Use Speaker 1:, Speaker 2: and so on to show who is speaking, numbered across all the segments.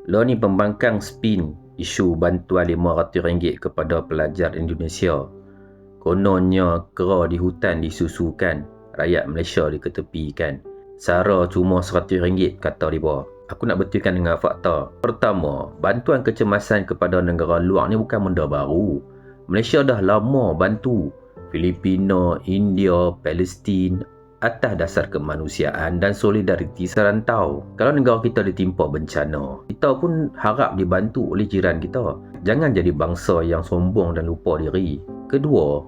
Speaker 1: Lo ni pembangkang spin isu bantuan RM500 kepada pelajar Indonesia. Kononnya kera di hutan disusukan, rakyat Malaysia diketepikan. Sara cuma RM100 kata dia. Aku nak betulkan dengan fakta. Pertama, bantuan kecemasan kepada negara luar ni bukan benda baru. Malaysia dah lama bantu Filipina, India, Palestin atas dasar kemanusiaan dan solidariti serantau. Kalau negara kita ditimpa bencana, kita pun harap dibantu oleh jiran kita. Jangan jadi bangsa yang sombong dan lupa diri. Kedua,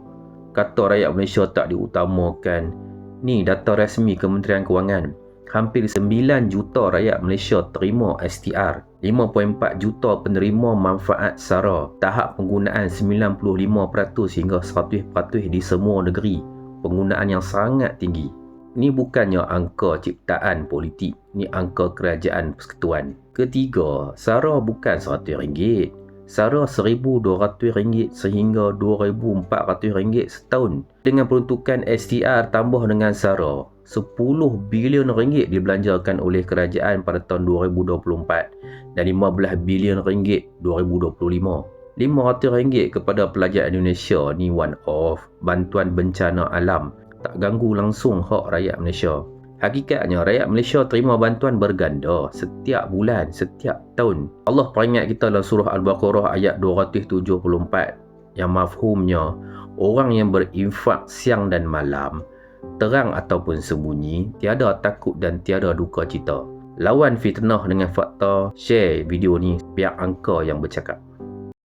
Speaker 1: kata rakyat Malaysia tak diutamakan. Ni data rasmi Kementerian Kewangan. Hampir 9 juta rakyat Malaysia terima STR. 5.4 juta penerima manfaat SARA. Tahap penggunaan 95% hingga 100% di semua negeri. Penggunaan yang sangat tinggi. Ni bukannya angka ciptaan politik. Ni angka kerajaan persekutuan. Ketiga, SARA bukan RM100. SARA RM1,200 sehingga RM2,400 setahun. Dengan peruntukan STR tambah dengan SARA, RM10 bilion dibelanjakan oleh kerajaan pada tahun 2024 dan RM15 bilion 2025. RM500 kepada pelajar Indonesia ni one off, bantuan bencana alam, tak ganggu langsung hak rakyat Malaysia. Hakikatnya rakyat Malaysia terima bantuan berganda setiap bulan, setiap tahun. Allah peringat kita dalam surah Al-Baqarah ayat 274 yang mafhumnya orang yang berinfak siang dan malam, terang ataupun sembunyi, tiada takut dan tiada duka cita. Lawan fitnah dengan fakta, share video ni biar angka yang bercakap.